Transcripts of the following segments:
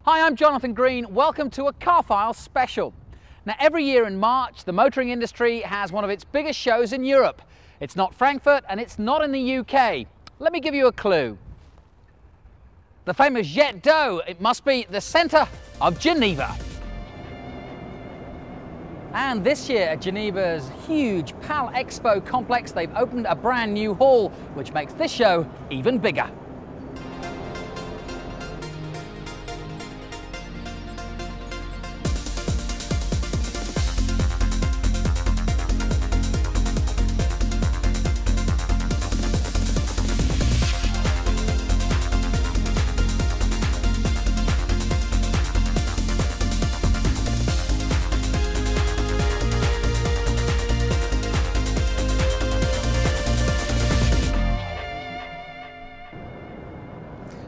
Hi, I'm Jonathan Green. Welcome to a Car Files special. Now, every year in March, the motoring industry has one of its biggest shows in Europe. It's not Frankfurt and it's not in the UK. Let me give you a clue. The famous Jet d'Eau, it must be the centre of Geneva. And this year at Geneva's huge PAL Expo complex, they've opened a brand new hall, which makes this show even bigger.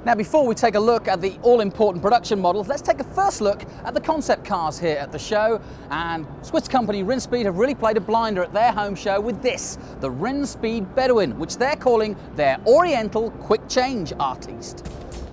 Now, before we take a look at the all-important production models, let's take a first look at the concept cars here at the show. And Swiss company Rinspeed have really played a blinder at their home show with this, the Rinspeed Bedouin, which they're calling their Oriental Quick Change Artiste.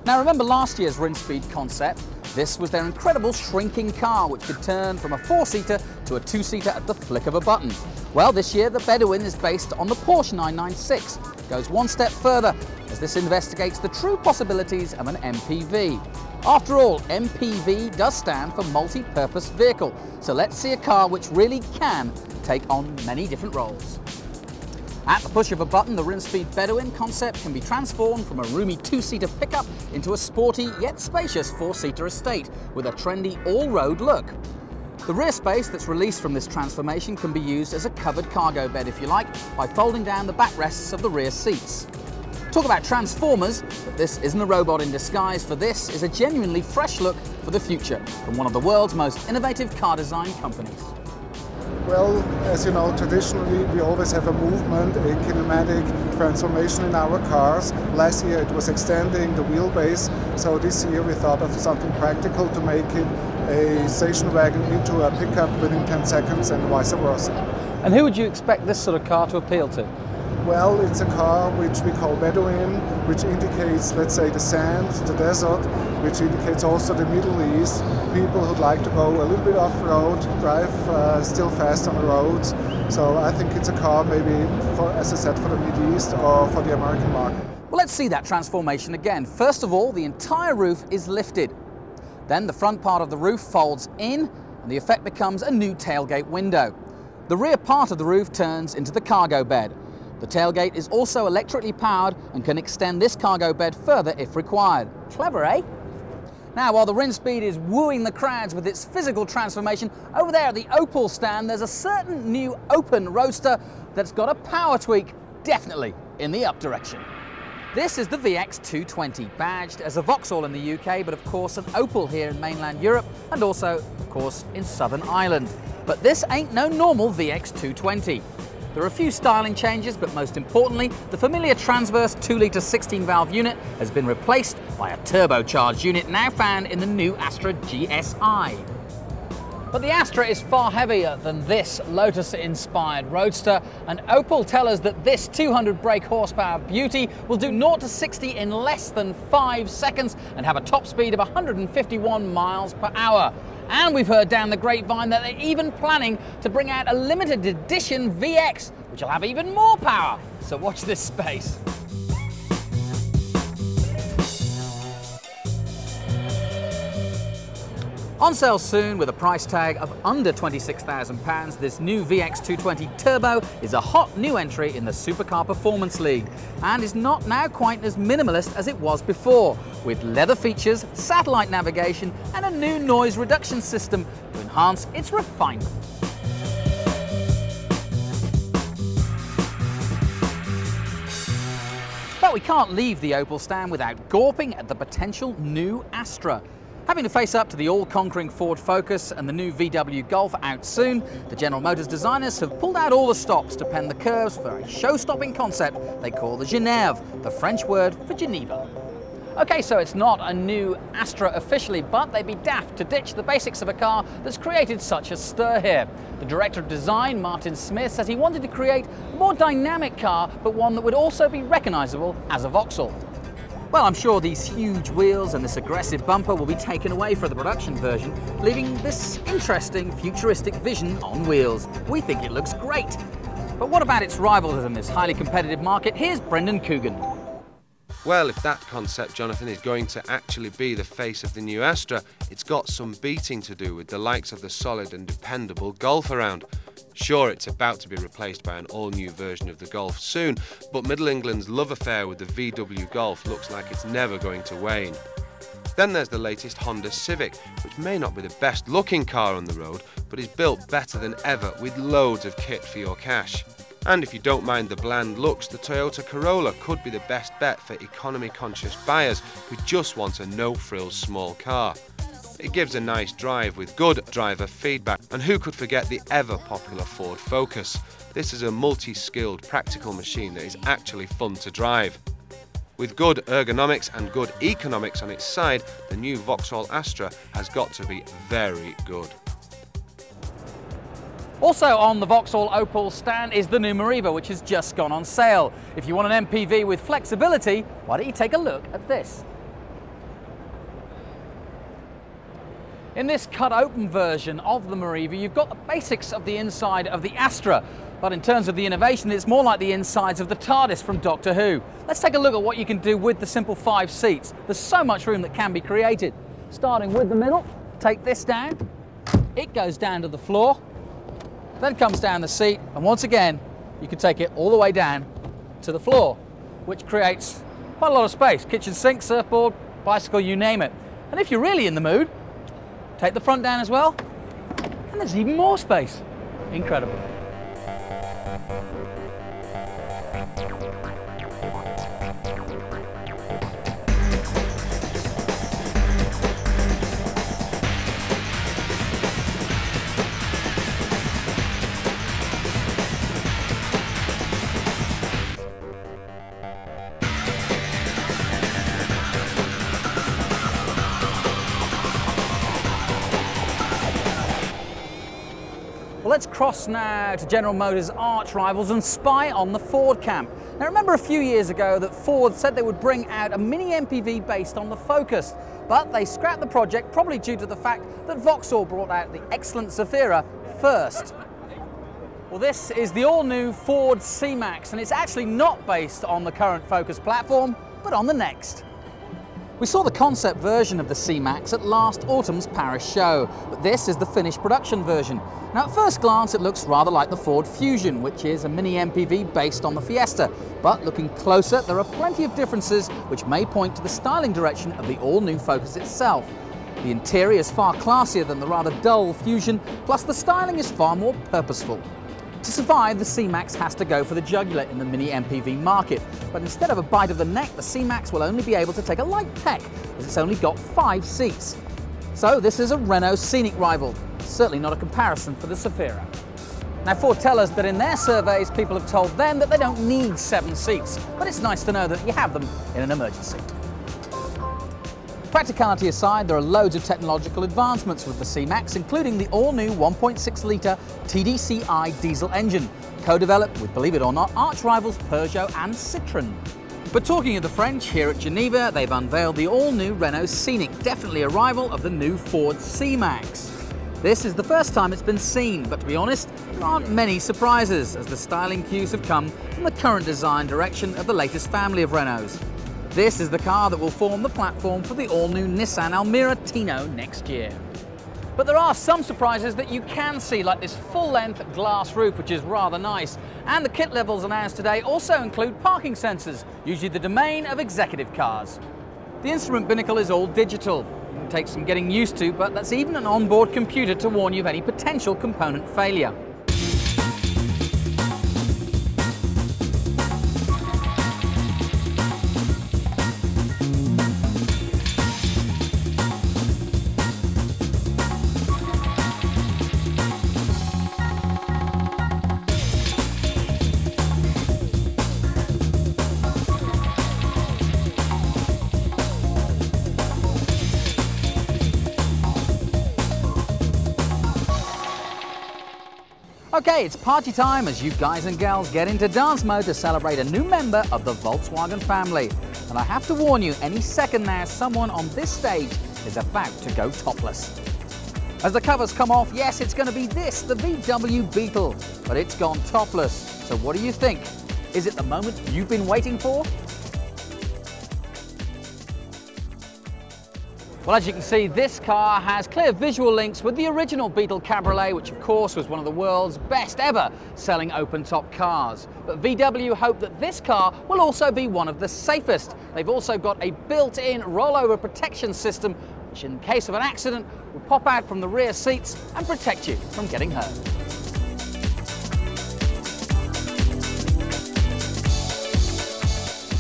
Now, remember last year's Rinspeed concept? This was their incredible shrinking car, which could turn from a four-seater to a two-seater at the flick of a button. Well, this year the Bedouin is based on the Porsche 996. Goes one step further, as this investigates the true possibilities of an MPV. After all, MPV does stand for multi-purpose vehicle, so let's see a car which really can take on many different roles. At the push of a button, the Rinspeed Bedouin concept can be transformed from a roomy two-seater pickup into a sporty yet spacious four-seater estate with a trendy all-road look. The rear space that's released from this transformation can be used as a covered cargo bed, if you like, by folding down the backrests of the rear seats. Talk about transformers, but this isn't a robot in disguise, for this is a genuinely fresh look for the future from one of the world's most innovative car design companies. Well, as you know, traditionally we always have a movement, a kinematic transformation in our cars. Last year it was extending the wheelbase, so this year we thought of something practical to make it a station wagon into a pickup within 10 seconds and vice versa. And who would you expect this sort of car to appeal to? Well, it's a car which we call Bedouin, which indicates, let's say, the sand, the desert, which indicates also the Middle East, people who'd like to go a little bit off-road, drive still fast on the roads. So I think it's a car maybe, for, as I said, for the Middle East or for the American market. Well, let's see that transformation again. First of all, the entire roof is lifted. Then the front part of the roof folds in, and the effect becomes a new tailgate window. The rear part of the roof turns into the cargo bed. The tailgate is also electrically powered and can extend this cargo bed further if required. Clever, eh? Now, while the Rinspeed is wooing the crowds with its physical transformation, over there at the Opel stand, there's a certain new open roadster that's got a power tweak, definitely in the up direction. This is the VX220, badged as a Vauxhall in the UK, but of course an Opel here in mainland Europe, and also, of course, in Southern Ireland. But this ain't no normal VX220. There are a few styling changes, but most importantly, the familiar transverse 2-litre 16-valve unit has been replaced by a turbocharged unit now found in the new Astra GSI. But the Astra is far heavier than this Lotus-inspired roadster, and Opel tell us that this 200 brake horsepower beauty will do 0 to 60 in less than 5 seconds and have a top speed of 151 miles per hour. And we've heard down the grapevine that they're even planning to bring out a limited edition VX, which will have even more power. So watch this space. On sale soon with a price tag of under £26,000, this new VX220 Turbo is a hot new entry in the Supercar Performance League and is not now quite as minimalist as it was before, with leather features, satellite navigation and a new noise reduction system to enhance its refinement. But we can't leave the Opel stand without gawping at the potential new Astra. Having to face up to the all-conquering Ford Focus and the new VW Golf out soon, the General Motors designers have pulled out all the stops to pen the curves for a show-stopping concept they call the Genève, the French word for Geneva. Okay, so it's not a new Astra officially, but they'd be daft to ditch the basics of a car that's created such a stir here. The director of design, Martin Smith, says he wanted to create a more dynamic car, but one that would also be recognisable as a Vauxhall. Well, I'm sure these huge wheels and this aggressive bumper will be taken away for the production version, leaving this interesting futuristic vision on wheels. We think it looks great. But what about its rivals in this highly competitive market? Here's Brendan Coogan. Well, if that concept, Jonathan, is going to actually be the face of the new Astra, it's got some beating to do with the likes of the solid and dependable Golf around. Sure, it's about to be replaced by an all-new version of the Golf soon, but Middle England's love affair with the VW Golf looks like it's never going to wane. Then there's the latest Honda Civic, which may not be the best looking car on the road, but is built better than ever with loads of kit for your cash. And if you don't mind the bland looks, the Toyota Corolla could be the best bet for economy-conscious buyers who just want a no-frills small car. It gives a nice drive with good driver feedback, and who could forget the ever-popular Ford Focus? This is a multi-skilled, practical machine that is actually fun to drive. With good ergonomics and good economics on its side, the new Vauxhall Astra has got to be very good. Also on the Vauxhall Opel stand is the new Mariva, which has just gone on sale. If you want an MPV with flexibility, why don't you take a look at this? In this cut-open version of the Mariva, you've got the basics of the inside of the Astra, but in terms of the innovation, it's more like the insides of the TARDIS from Doctor Who. Let's take a look at what you can do with the simple 5 seats. There's so much room that can be created. Starting with the middle, take this down, it goes down to the floor, then comes down the seat, and once again, you can take it all the way down to the floor, which creates quite a lot of space. Kitchen sink, surfboard, bicycle, you name it. And if you're really in the mood, take the front down as well, and there's even more space. Incredible. Let's cross now to General Motors' arch rivals and spy on the Ford camp. Now remember a few years ago that Ford said they would bring out a mini MPV based on the Focus, but they scrapped the project probably due to the fact that Vauxhall brought out the excellent Zafira first. Well, this is the all-new Ford C-Max, and it's actually not based on the current Focus platform, but on the next. We saw the concept version of the C-Max at last autumn's Paris show, but this is the finished production version. Now at first glance it looks rather like the Ford Fusion, which is a mini MPV based on the Fiesta, but looking closer there are plenty of differences which may point to the styling direction of the all-new Focus itself. The interior is far classier than the rather dull Fusion, plus the styling is far more purposeful. To survive, the C-Max has to go for the jugular in the mini MPV market, but instead of a bite of the neck, the C-Max will only be able to take a light peck, as it's only got 5 seats. So this is a Renault scenic rival, certainly not a comparison for the Zafira. Now Ford tell us that in their surveys, people have told them that they don't need 7 seats, but it's nice to know that you have them in an emergency. Practicality aside, there are loads of technological advancements with the C-Max, including the all-new 1.6-litre TDCi diesel engine, co-developed with, believe it or not, arch rivals Peugeot and Citroën. But talking of the French, here at Geneva, they've unveiled the all-new Renault Scenic, definitely a rival of the new Ford C-Max. This is the first time it's been seen, but to be honest, there aren't many surprises, as the styling cues have come from the current design direction of the latest family of Renaults. This is the car that will form the platform for the all-new Nissan Almera Tino next year. But there are some surprises that you can see, like this full-length glass roof, which is rather nice. And the kit levels announced today also include parking sensors, usually the domain of executive cars. The instrument binnacle is all digital. It can take some getting used to, but that's even an onboard computer to warn you of any potential component failure. Okay, it's party time as you guys and gals get into dance mode to celebrate a new member of the Volkswagen family. And I have to warn you, any second now, someone on this stage is about to go topless. As the covers come off, yes, it's going to be this, the VW Beetle, but it's gone topless. So what do you think? Is it the moment you've been waiting for? Well, as you can see, this car has clear visual links with the original Beetle Cabriolet, which of course was one of the world's best ever selling open-top cars. But VW hope that this car will also be one of the safest. They've also got a built-in rollover protection system, which in case of an accident will pop out from the rear seats and protect you from getting hurt.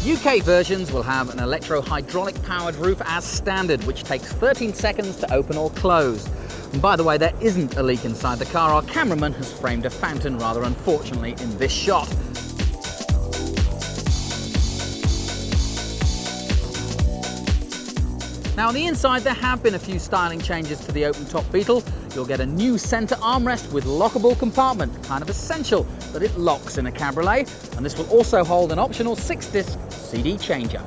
UK versions will have an electro-hydraulic powered roof as standard, which takes 13 seconds to open or close. And by the way, there isn't a leak inside the car. Our cameraman has framed a fountain rather unfortunately in this shot. Now on the inside there have been a few styling changes to the open-top Beetle. You'll get a new centre armrest with lockable compartment, kind of essential that it locks in a cabriolet, and this will also hold an optional 6-disc CD changer.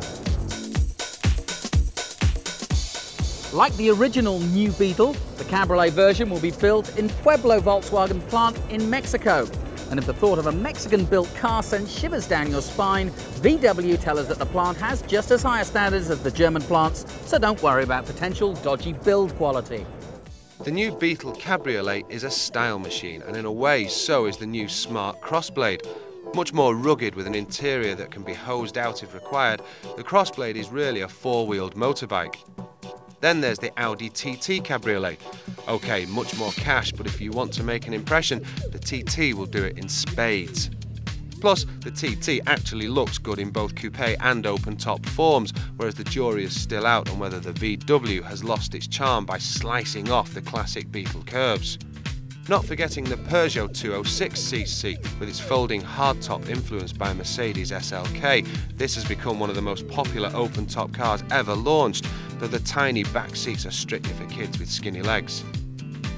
Like the original new Beetle, the cabriolet version will be built in Pueblo Volkswagen plant in Mexico. And if the thought of a Mexican-built car sends shivers down your spine, VW tell us that the plant has just as high standards as the German plants, so don't worry about potential dodgy build quality. The new Beetle Cabriolet is a style machine, and in a way so is the new Smart Crossblade. Much more rugged with an interior that can be hosed out if required, the Crossblade is really a four-wheeled motorbike. Then there's the Audi TT Cabriolet. Okay, much more cash, but if you want to make an impression, the TT will do it in spades. Plus, the TT actually looks good in both coupe and open-top forms, whereas the jury is still out on whether the VW has lost its charm by slicing off the classic Beetle curves. Not forgetting the Peugeot 206cc with its folding hardtop influenced by Mercedes SLK. This has become one of the most popular open-top cars ever launched, though the tiny back seats are strictly for kids with skinny legs.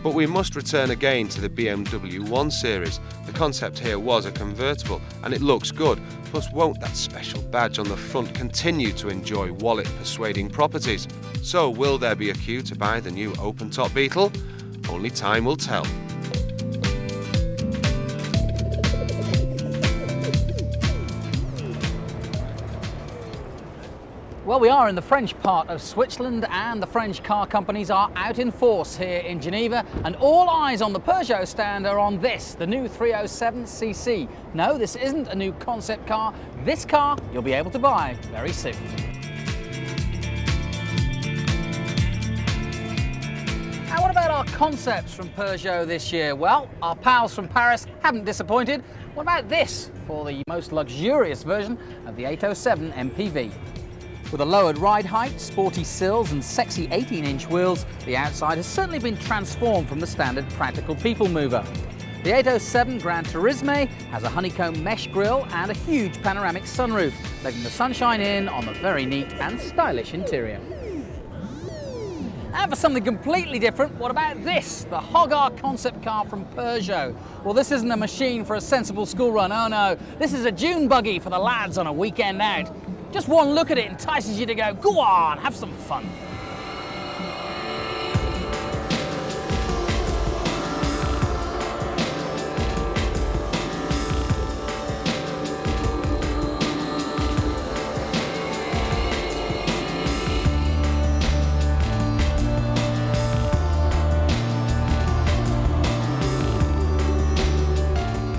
But we must return again to the BMW 1 Series. The concept here was a convertible, and it looks good, plus won't that special badge on the front continue to enjoy wallet-persuading properties? So will there be a queue to buy the new open-top Beetle? Only time will tell. Well, we are in the French part of Switzerland, and the French car companies are out in force here in Geneva, and all eyes on the Peugeot stand are on this, the new 307cc. No, this isn't a new concept car. This car you'll be able to buy very soon. Now, what about our concepts from Peugeot this year? Well, our pals from Paris haven't disappointed. What about this for the most luxurious version of the 807 MPV? With a lowered ride height, sporty sills and sexy 18-inch wheels, the outside has certainly been transformed from the standard practical people mover. The 807 Gran Turismo has a honeycomb mesh grille and a huge panoramic sunroof, letting the sunshine in on the very neat and stylish interior. And for something completely different, what about this? The Hogar concept car from Peugeot. Well, this isn't a machine for a sensible school run, oh no. This is a dune buggy for the lads on a weekend out. Just one look at it entices you to go on, have some fun.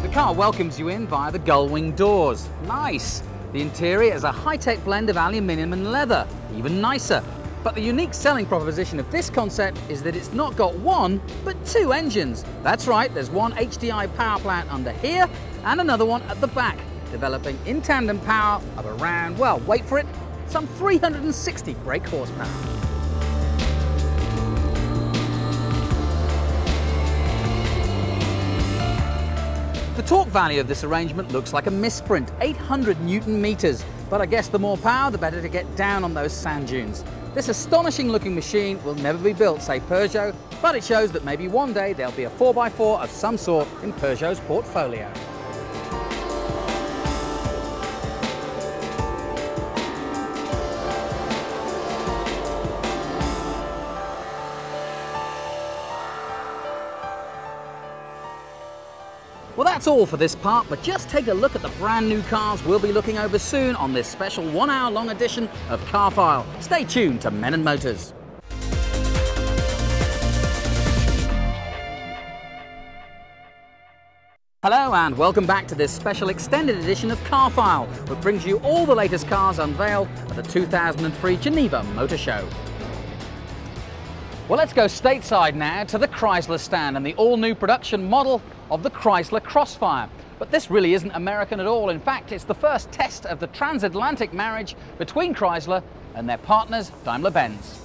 The car welcomes you in via the gull-wing doors. Nice! The interior is a high-tech blend of aluminium and leather, even nicer. But the unique selling proposition of this concept is that it's not got one, but two engines. That's right, there's one HDI power plant under here and another one at the back, developing in tandem power of around, well, wait for it, some 360 brake horsepower. The torque value of this arrangement looks like a misprint, 800 Newton meters, but I guess the more power, the better to get down on those sand dunes. This astonishing looking machine will never be built, say Peugeot, but it shows that maybe one day there'll be a 4x4 of some sort in Peugeot's portfolio. Well, that's all for this part, but just take a look at the brand new cars we'll be looking over soon on this special 1 hour long edition of Car File. Stay tuned to Men and Motors. Hello and welcome back to this special extended edition of Car File, which brings you all the latest cars unveiled at the 2003 Geneva Motor Show. Well, let's go stateside now to the Chrysler stand and the all-new production model of the Chrysler Crossfire. But this really isn't American at all. In fact, it's the first test of the transatlantic marriage between Chrysler and their partners Daimler-Benz.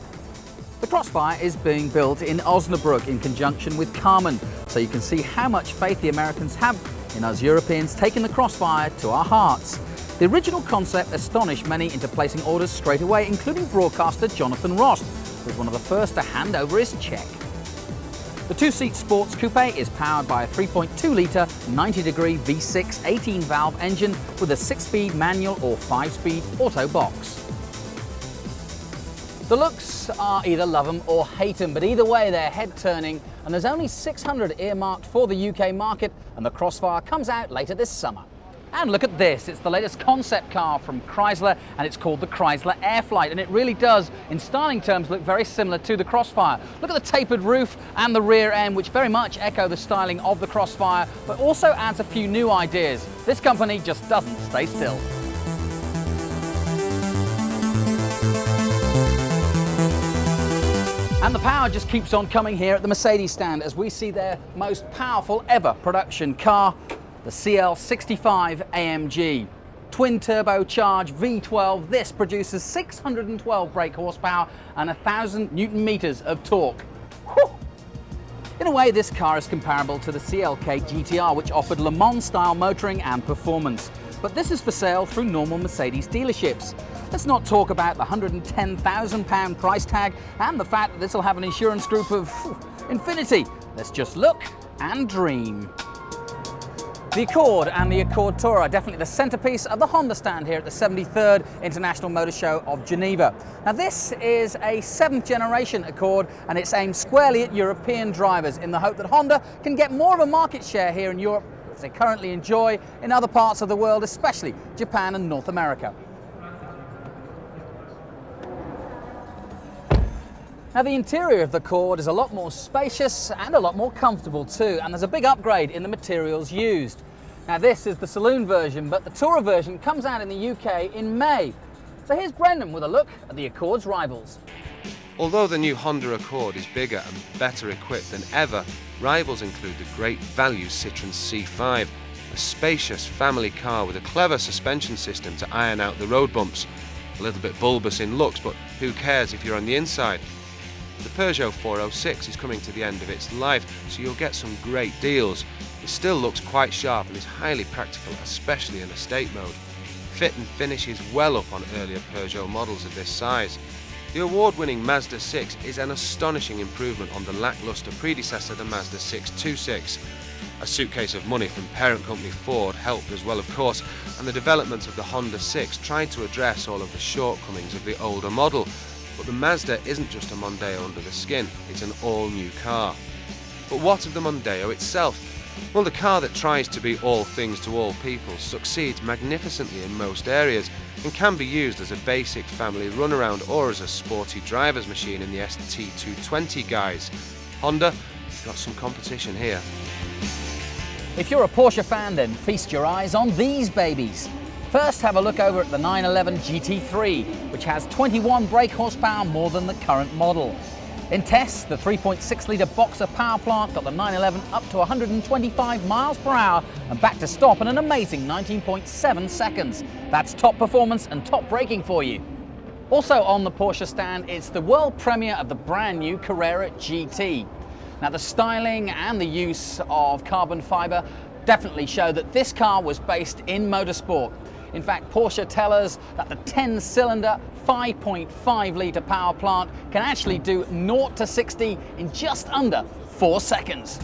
The Crossfire is being built in Osnabrück in conjunction with Carmen, so you can see how much faith the Americans have in us Europeans taking the Crossfire to our hearts. The original concept astonished many into placing orders straight away, including broadcaster Jonathan Ross, who was one of the first to hand over his check. The two-seat sports coupe is powered by a 3.2-litre 90-degree V6 18-valve engine with a 6-speed manual or 5-speed auto box. The looks are either love them or hate them, but either way they're head-turning, and there's only 600 earmarked for the UK market, and the Crossfire comes out later this summer. And look at this, it's the latest concept car from Chrysler, and it's called the Chrysler Airflight, and it really does, in styling terms, look very similar to the Crossfire. Look at the tapered roof and the rear end, which very much echo the styling of the Crossfire, but also adds a few new ideas. This company just doesn't stay still. And the power just keeps on coming here at the Mercedes stand as we see their most powerful ever production car, the CL65 AMG. Twin turbocharged V12, this produces 612 brake horsepower and 1,000 Newton meters of torque. Whew. In a way, this car is comparable to the CLK GTR, which offered Le Mans style motoring and performance. But this is for sale through normal Mercedes dealerships. Let's not talk about the £110,000 price tag and the fact that this will have an insurance group of infinity. Let's just look and dream. The Accord and the Accord Tour are definitely the centerpiece of the Honda stand here at the 73rd International Motor Show of Geneva. Now this is a 7th generation Accord and it's aimed squarely at European drivers in the hope that Honda can get more of a market share here in Europe as they currently enjoy in other parts of the world, especially Japan and North America. Now the interior of the Accord is a lot more spacious and a lot more comfortable too, and there's a big upgrade in the materials used. Now this is the saloon version, but the Tourer version comes out in the UK in May. So here's Brendan with a look at the Accord's rivals. Although the new Honda Accord is bigger and better equipped than ever, rivals include the great value Citroën C5, a spacious family car with a clever suspension system to iron out the road bumps. A little bit bulbous in looks, but who cares if you're on the inside? The Peugeot 406 is coming to the end of its life, so you'll get some great deals. It still looks quite sharp and is highly practical, especially in estate mode. Fit and finish is well up on earlier Peugeot models of this size. The award-winning Mazda 6 is an astonishing improvement on the lackluster predecessor, the Mazda 626. A suitcase of money from parent company Ford helped as well, of course, and the development of the Honda 6 tried to address all of the shortcomings of the older model. But the Mazda isn't just a Mondeo under the skin, it's an all-new car. But what of the Mondeo itself? Well, the car that tries to be all things to all people succeeds magnificently in most areas and can be used as a basic family runaround or as a sporty driver's machine in the ST220 guise. Honda has got some competition here. If you're a Porsche fan, then feast your eyes on these babies. First, have a look over at the 911 GT3, which has 21 brake horsepower more than the current model. In tests, the 3.6-litre Boxer power plant got the 911 up to 125 miles per hour and back to stop in an amazing 19.7 seconds. That's top performance and top braking for you. Also on the Porsche stand, it's the world premiere of the brand new Carrera GT. Now the styling and the use of carbon fibre definitely show that this car was based in motorsport. In fact, Porsche tell us that the 10-cylinder 5.5-litre power plant can actually do 0 to 60 in just under 4 seconds.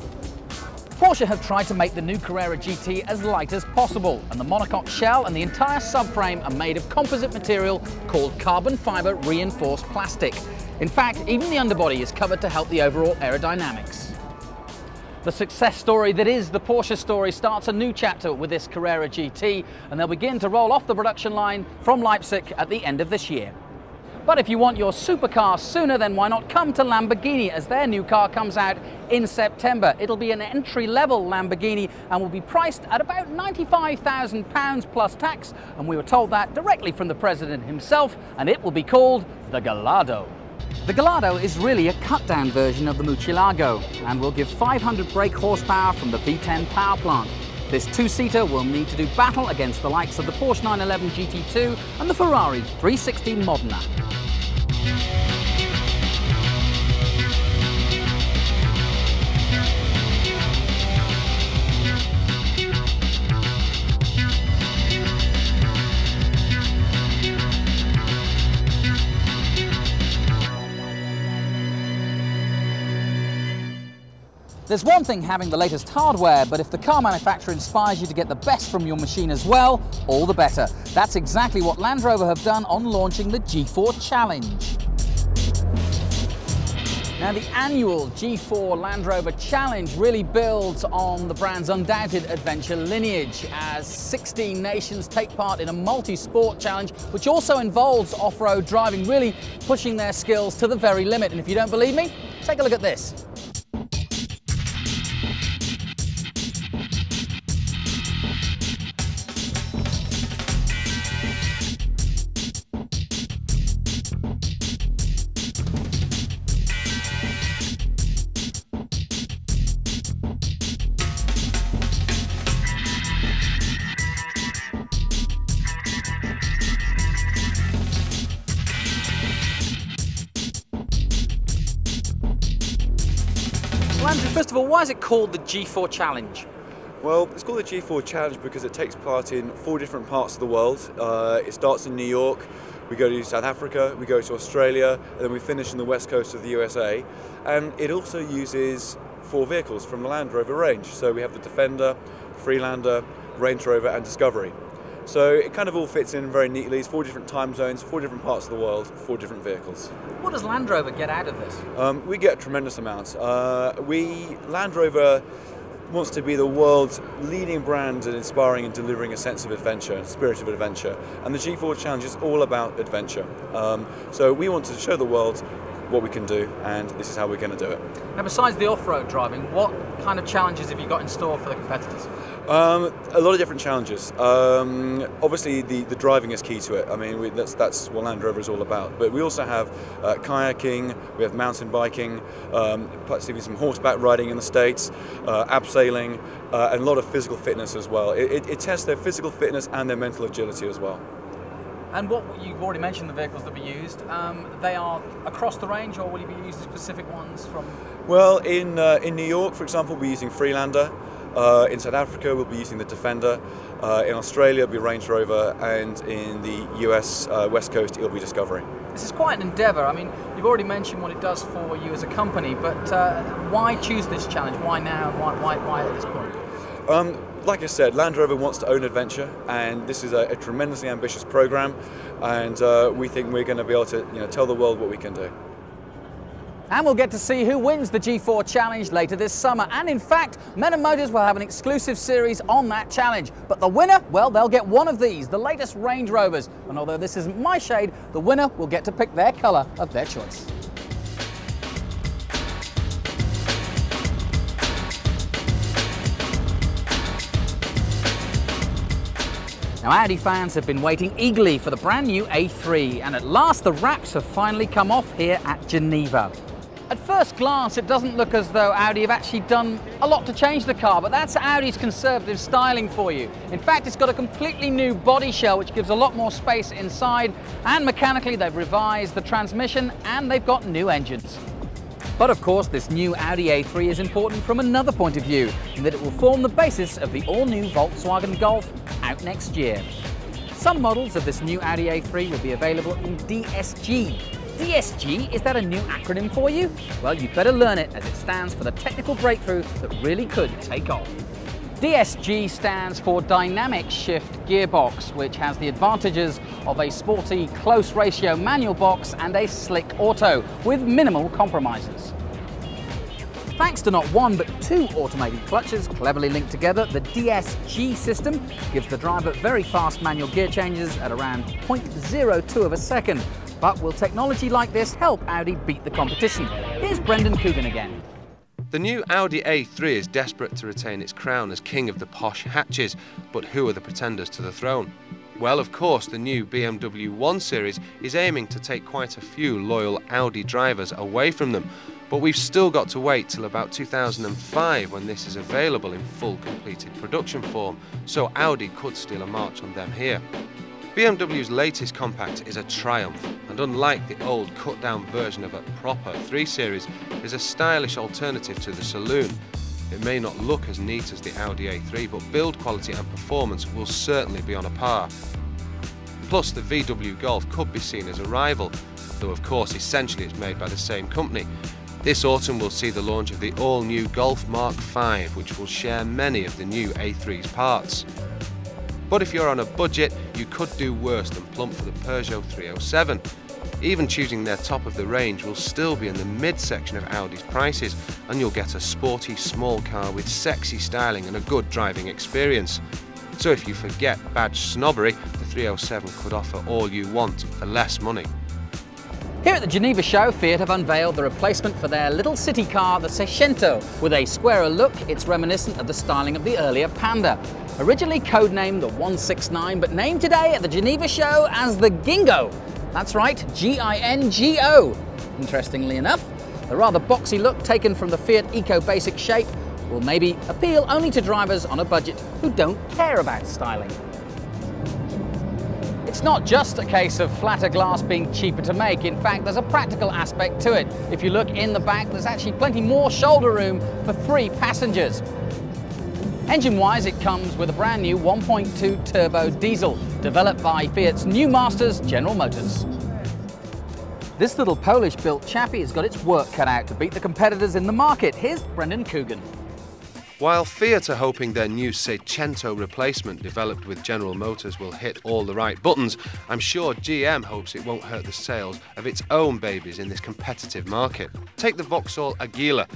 Porsche have tried to make the new Carrera GT as light as possible, and the monocoque shell and the entire subframe are made of composite material called carbon fibre reinforced plastic. In fact, even the underbody is covered to help the overall aerodynamics. The success story that is the Porsche story starts a new chapter with this Carrera GT, and they'll begin to roll off the production line from Leipzig at the end of this year. But if you want your supercar sooner, then why not come to Lamborghini, as their new car comes out in September. It'll be an entry-level Lamborghini and will be priced at about £95,000 plus tax, and we were told that directly from the president himself, and it will be called the Gallardo. The Gallardo is really a cut-down version of the Murcielago and will give 500 brake horsepower from the V10 power plant. This two-seater will need to do battle against the likes of the Porsche 911 GT2 and the Ferrari 316 Modena. There's one thing having the latest hardware, but if the car manufacturer inspires you to get the best from your machine as well, all the better. That's exactly what Land Rover have done on launching the G4 Challenge. Now, the annual G4 Land Rover Challenge really builds on the brand's undoubted adventure lineage, as 16 nations take part in a multi-sport challenge, which also involves off-road driving, really pushing their skills to the very limit. And if you don't believe me, take a look at this. Andrew, first of all, why is it called the G4 Challenge? Well, it's called the G4 Challenge because it takes part in 4 different parts of the world. It starts in New York, we go to South Africa, we go to Australia, and then we finish in the west coast of the USA. And it also uses 4 vehicles from the Land Rover range. So we have the Defender, Freelander, Range Rover and Discovery. So it kind of all fits in very neatly. It's 4 different time zones, 4 different parts of the world, 4 different vehicles. What does Land Rover get out of this? We get a tremendous amount. Land Rover wants to be the world's leading brand in inspiring and delivering a sense of adventure, a spirit of adventure. And the G4 Challenge is all about adventure. So we want to show the world what we can do, and this is how we're going to do it. Now, besides the off-road driving, what kind of challenges have you got in store for the competitors? A lot of different challenges. Obviously, the driving is key to it. I mean, that's what Land Rover is all about. But we also have kayaking, we have mountain biking, perhaps even some horseback riding in the States, abseiling, and a lot of physical fitness as well. It tests their physical fitness and their mental agility as well. And what you've already mentioned, the vehicles that we used, they are across the range, or will you be using specific ones from? Well, in New York, for example, we're using Freelander. In South Africa, we'll be using the Defender. In Australia, it'll be Range Rover, and in the US West Coast, it'll be Discovery. This is quite an endeavour. I mean, you've already mentioned what it does for you as a company, but why choose this challenge? Why now? Why at this point? Like I said, Land Rover wants to own adventure, and this is a tremendously ambitious program, and we think we're going to be able to tell the world what we can do. And we'll get to see who wins the G4 Challenge later this summer. And in fact, Men & Motors will have an exclusive series on that challenge. But the winner, well, they'll get one of these, the latest Range Rovers. And although this isn't my shade, the winner will get to pick their colour of their choice. Now, Audi fans have been waiting eagerly for the brand new A3, and at last the wraps have finally come off here at Geneva. At first glance, it doesn't look as though Audi have actually done a lot to change the car, but that's Audi's conservative styling for you. In fact, it's got a completely new body shell, which gives a lot more space inside, and mechanically they've revised the transmission and they've got new engines. But of course, this new Audi A3 is important from another point of view, in that it will form the basis of the all-new Volkswagen Golf out next year. Some models of this new Audi A3 will be available in DSG. DSG, is that a new acronym for you? Well, you better learn it, as it stands for the technical breakthrough that really could take off. DSG stands for Dynamic Shift Gearbox, which has the advantages of a sporty close ratio manual box and a slick auto with minimal compromises. Thanks to not one but two automated clutches cleverly linked together, the DSG system gives the driver very fast manual gear changes at around 0.02 of a second. But will technology like this help Audi beat the competition? Here's Brendan Coogan again. The new Audi A3 is desperate to retain its crown as king of the posh hatches, but who are the pretenders to the throne? Well, of course, the new BMW 1 Series is aiming to take quite a few loyal Audi drivers away from them, but we've still got to wait till about 2005 when this is available in full completed production form, so Audi could steal a march on them here. BMW's latest compact is a triumph, and unlike the old cut-down version of a proper 3 Series, is a stylish alternative to the saloon. It may not look as neat as the Audi A3, but build quality and performance will certainly be on a par. Plus, the VW Golf could be seen as a rival, though of course essentially it's made by the same company. This autumn will see the launch of the all-new Golf Mark V, which will share many of the new A3's parts. But if you're on a budget, you could do worse than plump for the Peugeot 307. Even choosing their top of the range will still be in the mid-section of Audi's prices, and you'll get a sporty small car with sexy styling and a good driving experience. So if you forget badge snobbery, the 307 could offer all you want for less money. Here at the Geneva show, Fiat have unveiled the replacement for their little city car, the Seicento. With a squarer look, it's reminiscent of the styling of the earlier Panda. Originally codenamed the 169, but named today at the Geneva show as the Gingo. That's right, G-I-N-G-O. Interestingly enough, the rather boxy look taken from the Fiat Eco Basic shape will maybe appeal only to drivers on a budget who don't care about styling. It's not just a case of flatter glass being cheaper to make. In fact, there's a practical aspect to it. If you look in the back, there's actually plenty more shoulder room for 3 passengers. Engine-wise, it comes with a brand new 1.2 turbo diesel, developed by Fiat's new masters, General Motors. This little Polish-built chappie has got its work cut out to beat the competitors in the market. Here's Brendan Coogan. While Fiat are hoping their new Seicento replacement developed with General Motors will hit all the right buttons, I'm sure GM hopes it won't hurt the sales of its own babies in this competitive market. Take the Vauxhall Agila,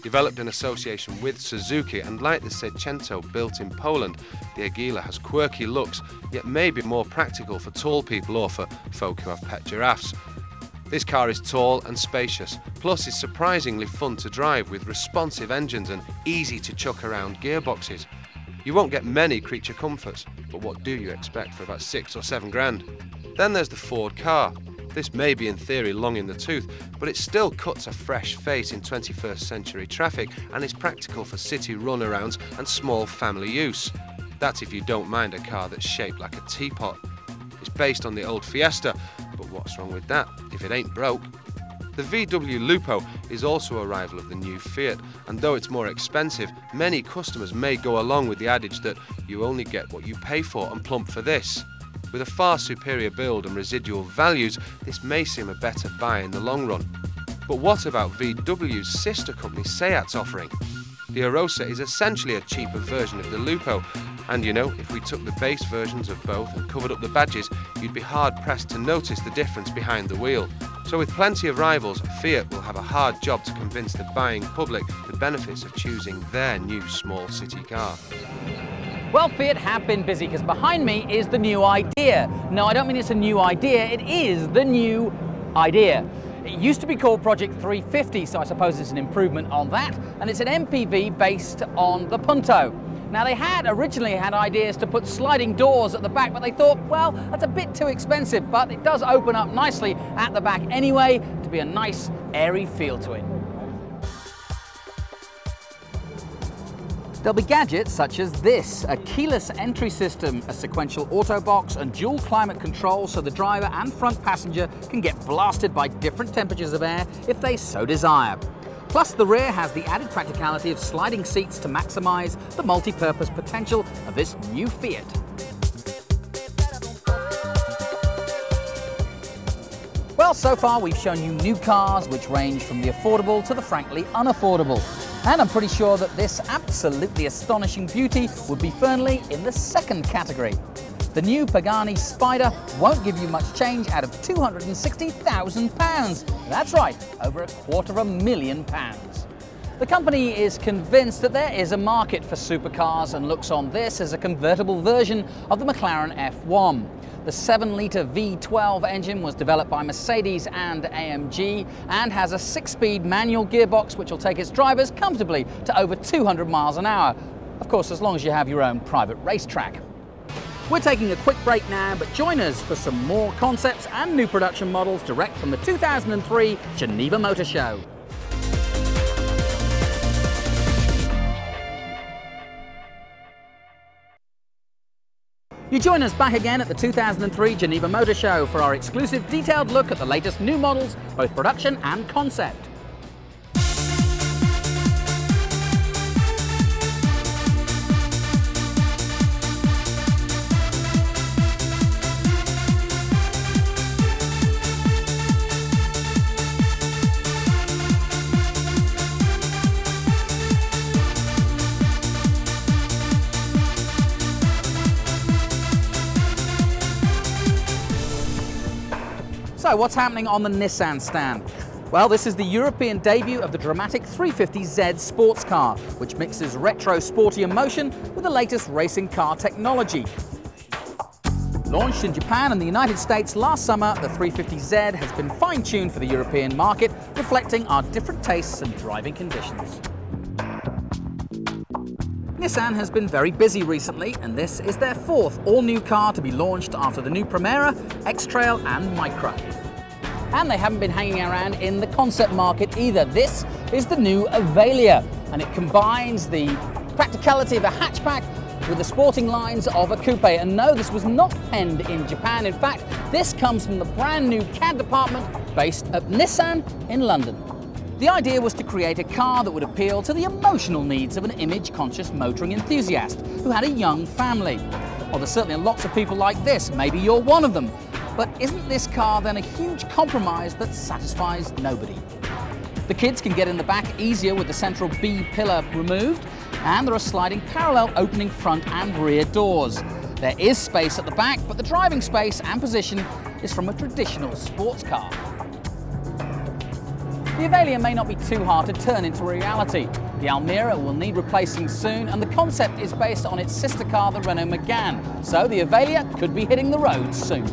developed in association with Suzuki, and like the Seicento built in Poland, the Agila has quirky looks, yet may be more practical for tall people or for folk who have pet giraffes. This car is tall and spacious, plus is surprisingly fun to drive with responsive engines and easy to chuck around gearboxes. You won't get many creature comforts, but what do you expect for about 6 or 7 grand? Then there's the Ford Ka. This may be in theory long in the tooth, but it still cuts a fresh face in 21st century traffic and is practical for city runarounds and small family use. That's if you don't mind a car that's shaped like a teapot. It's based on the old Fiesta, but what's wrong with that if it ain't broke? The VW Lupo is also a rival of the new Fiat, and though it's more expensive, many customers may go along with the adage that you only get what you pay for and plump for this. With a far superior build and residual values, this may seem a better buy in the long run. But what about VW's sister company Seat's offering? The Arosa is essentially a cheaper version of the Lupo, and you know, if we took the base versions of both and covered up the badges, you'd be hard-pressed to notice the difference behind the wheel. So with plenty of rivals, Fiat will have a hard job to convince the buying public the benefits of choosing their new small city car. Well, Fiat have been busy because behind me is the new idea. No, I don't mean it's a new idea, it is the new idea. It used to be called Project 350, so I suppose it's an improvement on that, and it's an MPV based on the Punto. Now, they had originally had ideas to put sliding doors at the back, but they thought, well, that's a bit too expensive, but it does open up nicely at the back anyway to be a nice, airy feel to it. There'll be gadgets such as this, a keyless entry system, a sequential auto box and dual climate control so the driver and front passenger can get blasted by different temperatures of air if they so desire. Plus, the rear has the added practicality of sliding seats to maximise the multi-purpose potential of this new Fiat. Well, so far we've shown you new cars which range from the affordable to the frankly unaffordable. And I'm pretty sure that this absolutely astonishing beauty would be firmly in the second category. The new Pagani Spider won't give you much change out of £260,000. That's right, over £250,000. The company is convinced that there is a market for supercars and looks on this as a convertible version of the McLaren F1. The 7-litre V12 engine was developed by Mercedes and AMG and has a 6-speed manual gearbox which will take its drivers comfortably to over 200 miles an hour. Of course, as long as you have your own private racetrack. We're taking a quick break now, but join us for some more concepts and new production models direct from the 2003 Geneva Motor Show. You join us back again at the 2003 Geneva Motor Show for our exclusive detailed look at the latest new models, both production and concept. So what's happening on the Nissan stand? Well, this is the European debut of the dramatic 350Z sports car, which mixes retro sporty emotion with the latest racing car technology. Launched in Japan and the United States last summer, the 350Z has been fine-tuned for the European market, reflecting our different tastes and driving conditions. Nissan has been very busy recently, and this is their fourth all-new car to be launched after the new Primera, X-Trail and Micra. And they haven't been hanging around in the concept market either. This is the new Avelia, and it combines the practicality of a hatchback with the sporting lines of a coupe. And no, this was not penned in Japan. In fact, this comes from the brand new CAD department based at Nissan in London. The idea was to create a car that would appeal to the emotional needs of an image-conscious motoring enthusiast who had a young family. Well, there's certainly lots of people like this, maybe you're one of them. But isn't this car then a huge compromise that satisfies nobody? The kids can get in the back easier with the central B pillar removed, and there are sliding parallel opening front and rear doors. There is space at the back, but the driving space and position is from a traditional sports car. The Avelia may not be too hard to turn into reality. The Almira will need replacing soon, and the concept is based on its sister car, the Renault Megane. So the Avelia could be hitting the road soon.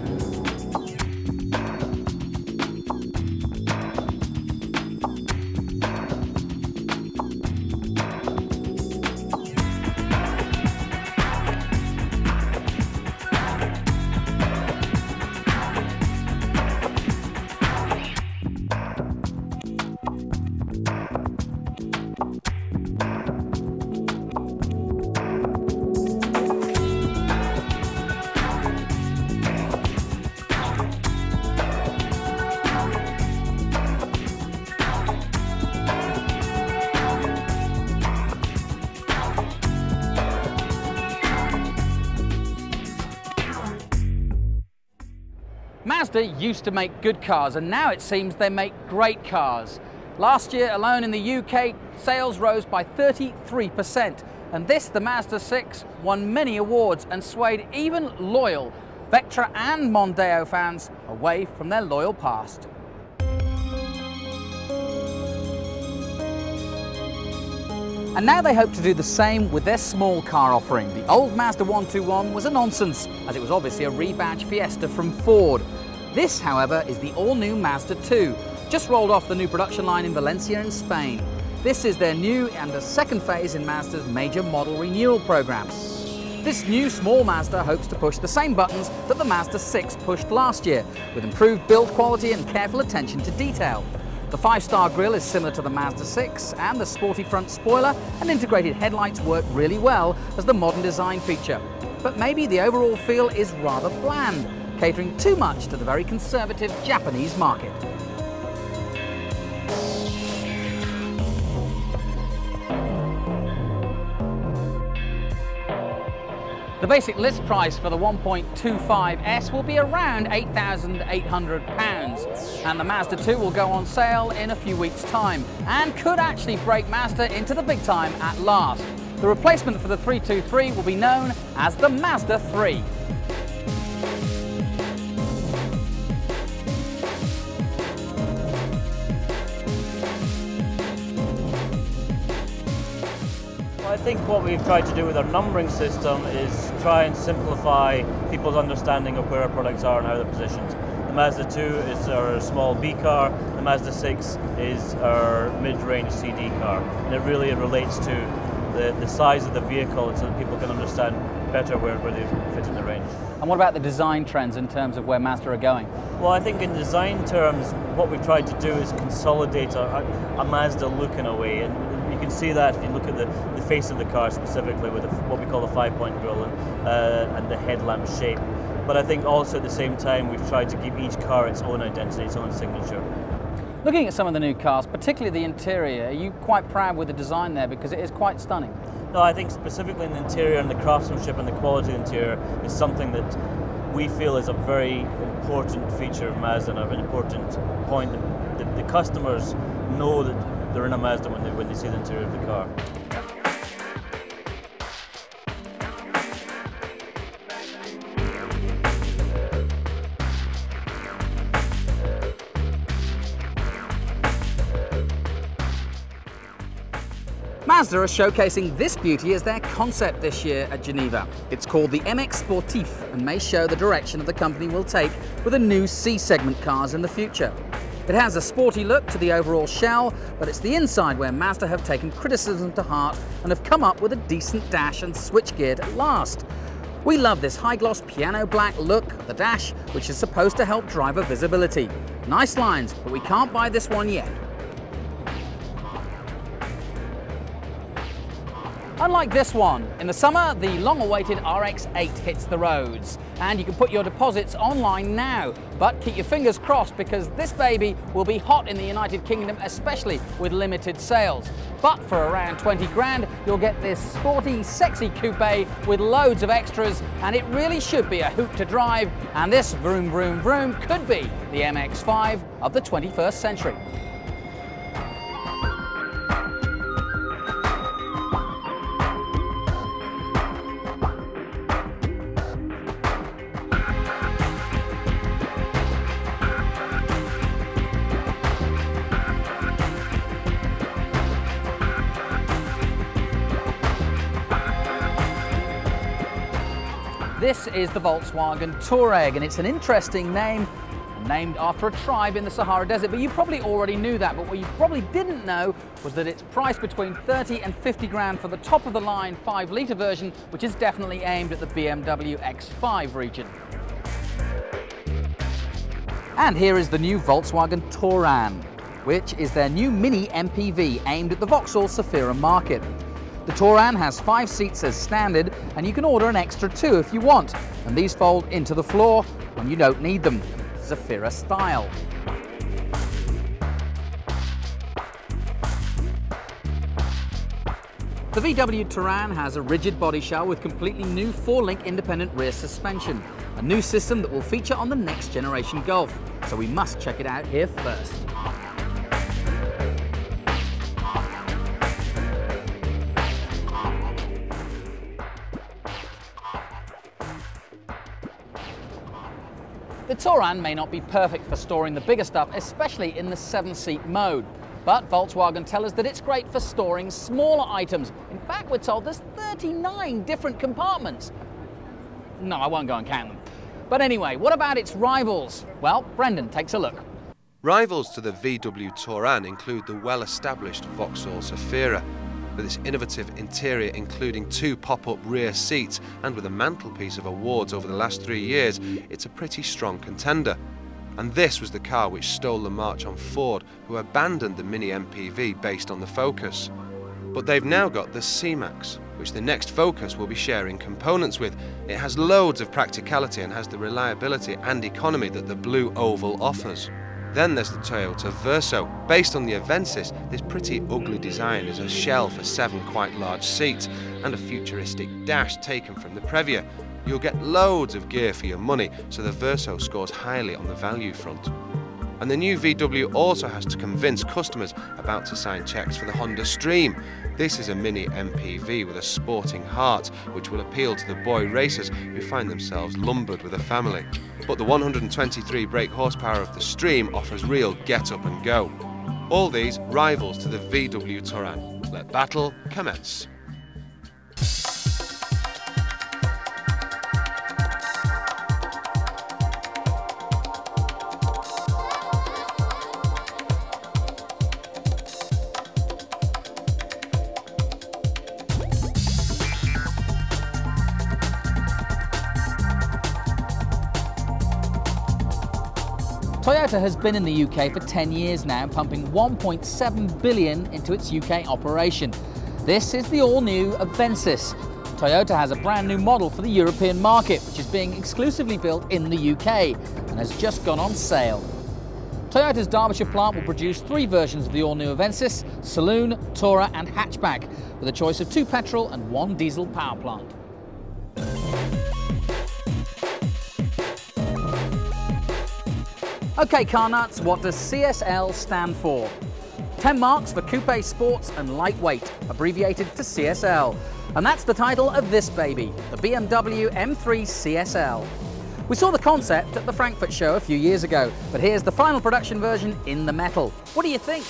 Mazda used to make good cars, and now it seems they make great cars. Last year alone in the UK, sales rose by 33%. And this, the Mazda 6, won many awards and swayed even loyal Vectra and Mondeo fans away from their loyal past. And now they hope to do the same with their small car offering. The old Mazda 121 was a nonsense, as it was obviously a rebadged Fiesta from Ford. This, however, is the all-new Mazda 2, just rolled off the new production line in Valencia in Spain. This is their new and a second phase in Mazda's major model renewal program. This new small Mazda hopes to push the same buttons that the Mazda 6 pushed last year, with improved build quality and careful attention to detail. The 5-star grille is similar to the Mazda 6, and the sporty front spoiler and integrated headlights work really well as the modern design feature. But maybe the overall feel is rather bland, catering too much to the very conservative Japanese market. The basic list price for the 1.25S will be around £8,800, and the Mazda 2 will go on sale in a few weeks' time and could actually break Mazda into the big time at last. The replacement for the 323 will be known as the Mazda 3. I think what we've tried to do with our numbering system is try and simplify people's understanding of where our products are and how they're positioned. The Mazda 2 is our small B car, the Mazda 6 is our mid-range CD car, and it really relates to the size of the vehicle so that people can understand better where they fit in the range. And what about the design trends in terms of where Mazda are going? Well, I think in design terms, what we've tried to do is consolidate a Mazda look in a way, and you can see that if you look at the face of the car specifically with what we call the 5-point grille and the headlamp shape. But I think also at the same time we've tried to give each car its own identity, its own signature. Looking at some of the new cars, particularly the interior, are you quite proud with the design there because it is quite stunning? No, I think specifically in the interior and the craftsmanship and the quality of the interior is something that we feel is a very important feature of Mazda and an important point that the customers know that they're in a Mazda when they see the interior of the car. Mazda are showcasing this beauty as their concept this year at Geneva. It's called the MX Sportif and may show the direction that the company will take with the new C-segment cars in the future. It has a sporty look to the overall shell, but it's the inside where Mazda have taken criticism to heart and have come up with a decent dash and switchgear at last. We love this high-gloss piano black look of the dash, which is supposed to help driver visibility. Nice lines, but we can't buy this one yet. Unlike this one, in the summer, the long-awaited RX-8 hits the roads, and you can put your deposits online now. But keep your fingers crossed because this baby will be hot in the United Kingdom, especially with limited sales. But for around 20 grand, you'll get this sporty, sexy coupe with loads of extras, and it really should be a hoot to drive, and this vroom vroom vroom could be the MX-5 of the 21st century. This is the Volkswagen Touareg, and it's an interesting name, named after a tribe in the Sahara Desert, but you probably already knew that. But what you probably didn't know was that it's priced between 30 and 50 grand for the top-of-the-line 5-litre version, which is definitely aimed at the BMW X5 region. And here is the new Volkswagen Touran, which is their new mini MPV aimed at the Vauxhall Zafira market. The Touran has 5 seats as standard, and you can order an extra 2 if you want, and these fold into the floor when you don't need them, Zafira style. The VW Touran has a rigid body shell with completely new 4-link independent rear suspension, a new system that will feature on the next generation Golf, so we must check it out here first. The Touran may not be perfect for storing the bigger stuff, especially in the 7-seat mode. But Volkswagen tell us that it's great for storing smaller items. In fact, we're told there's 39 different compartments. No, I won't go and count them. But anyway, what about its rivals? Well, Brendan takes a look. Rivals to the VW Touran include the well-established Vauxhall Zafira. With its innovative interior including 2 pop-up rear seats and with a mantelpiece of awards over the last 3 years, it's a pretty strong contender. And this was the car which stole the march on Ford, who abandoned the mini MPV based on the Focus. But they've now got the C-Max, which the next Focus will be sharing components with. It has loads of practicality and has the reliability and economy that the blue oval offers. Then there's the Toyota Verso. Based on the Avensis, this pretty ugly design is a shell for 7 quite large seats and a futuristic dash taken from the Previa. You'll get loads of gear for your money, so the Verso scores highly on the value front. And the new VW also has to convince customers about to sign cheques for the Honda Stream. This is a mini MPV with a sporting heart, which will appeal to the boy racers who find themselves lumbered with a family. But the 123 brake horsepower of the Stream offers real get up and go. All these rivals to the VW Touran. Let battle commence. Toyota has been in the UK for 10 years now, pumping 1.7 billion into its UK operation. This is the all-new Avensis. Toyota has a brand new model for the European market, which is being exclusively built in the UK and has just gone on sale. Toyota's Derbyshire plant will produce 3 versions of the all-new Avensis: saloon, tourer and hatchback, with a choice of 2 petrol and 1 diesel power plant. Okay, car nuts, what does CSL stand for? 10 marks for coupe, sports and lightweight, abbreviated to CSL. And that's the title of this baby, the BMW M3 CSL. We saw the concept at the Frankfurt show a few years ago, but here's the final production version in the metal. What do you think?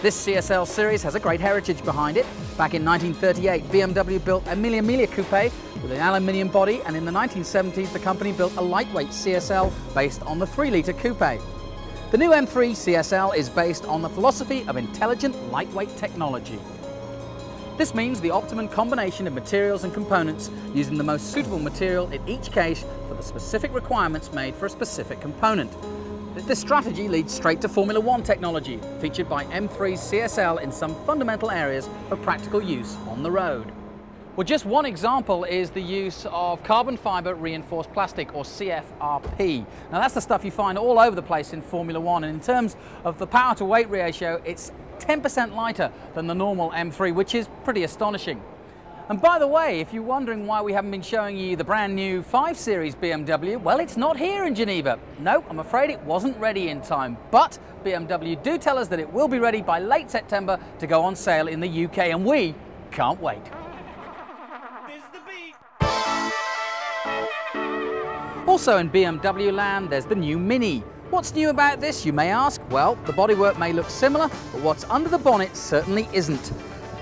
This CSL series has a great heritage behind it. Back in 1938, BMW built a Mille Miglia coupe with an aluminium body, and in the 1970s the company built a lightweight CSL based on the 3-litre coupe. The new M3 CSL is based on the philosophy of intelligent lightweight technology. This means the optimum combination of materials and components, using the most suitable material in each case for the specific requirements made for a specific component. This strategy leads straight to Formula 1 technology, featured by M3 CSL in some fundamental areas for practical use on the road. Well, just one example is the use of carbon fibre reinforced plastic, or CFRP. Now that's the stuff you find all over the place in Formula 1, and in terms of the power to weight ratio, it's 10% lighter than the normal M3, which is pretty astonishing. And by the way, if you're wondering why we haven't been showing you the brand new 5 Series BMW, well, it's not here in Geneva. No, I'm afraid it wasn't ready in time. But BMW do tell us that it will be ready by late September to go on sale in the UK, and we can't wait. Also in BMW land, there's the new Mini. What's new about this, you may ask? Well, the bodywork may look similar, but what's under the bonnet certainly isn't.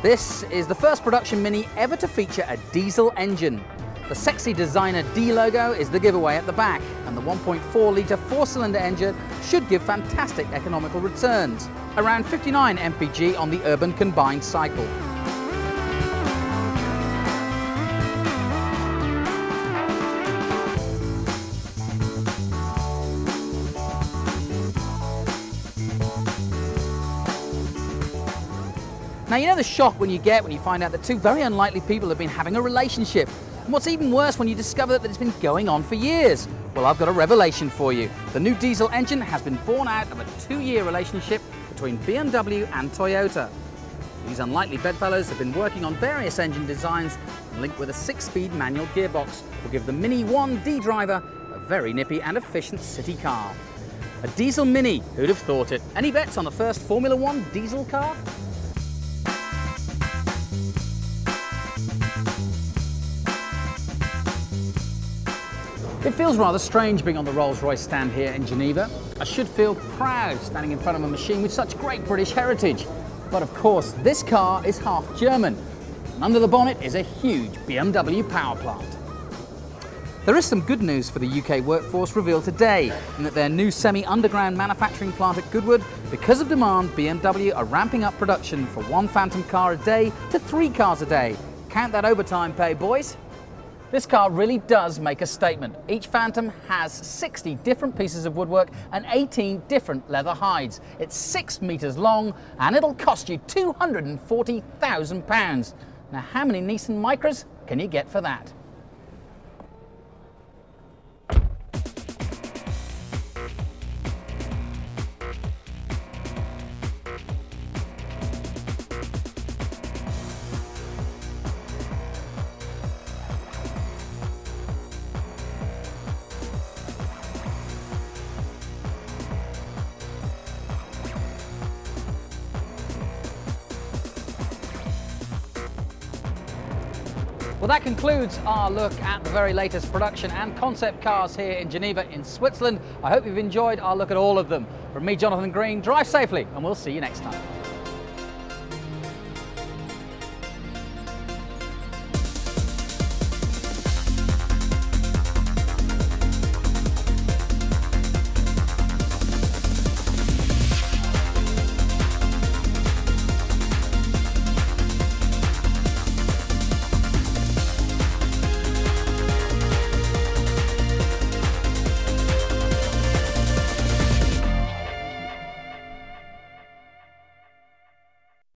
This is the first production Mini ever to feature a diesel engine. The sexy designer D logo is the giveaway at the back, and the 1.4-litre 4-cylinder engine should give fantastic economical returns, around 59 mpg on the urban combined cycle. Now, you know the shock when you get when you find out that 2 very unlikely people have been having a relationship. And what's even worse, when you discover that it's been going on for years. Well, I've got a revelation for you. The new diesel engine has been born out of a 2-year relationship between BMW and Toyota. These unlikely bedfellows have been working on various engine designs linked with a 6-speed manual gearbox will give the Mini 1D driver a very nippy and efficient city car. A diesel Mini, who'd have thought it? Any bets on the first Formula 1 diesel car? It feels rather strange being on the Rolls-Royce stand here in Geneva. I should feel proud standing in front of a machine with such great British heritage. But of course, this car is half German, and under the bonnet is a huge BMW power plant. There is some good news for the UK workforce revealed today, in that their new semi-underground manufacturing plant at Goodwood, because of demand, BMW are ramping up production for 1 Phantom car a day to 3 cars a day. Count that overtime pay, boys. This car really does make a statement. Each Phantom has 60 different pieces of woodwork and 18 different leather hides. It's 6 metres long, and it'll cost you £240,000. Now, how many Nissan Micras can you get for that? Well, that concludes our look at the very latest production and concept cars here in Geneva in Switzerland. I hope you've enjoyed our look at all of them. From me, Jonathan Green, drive safely, and we'll see you next time.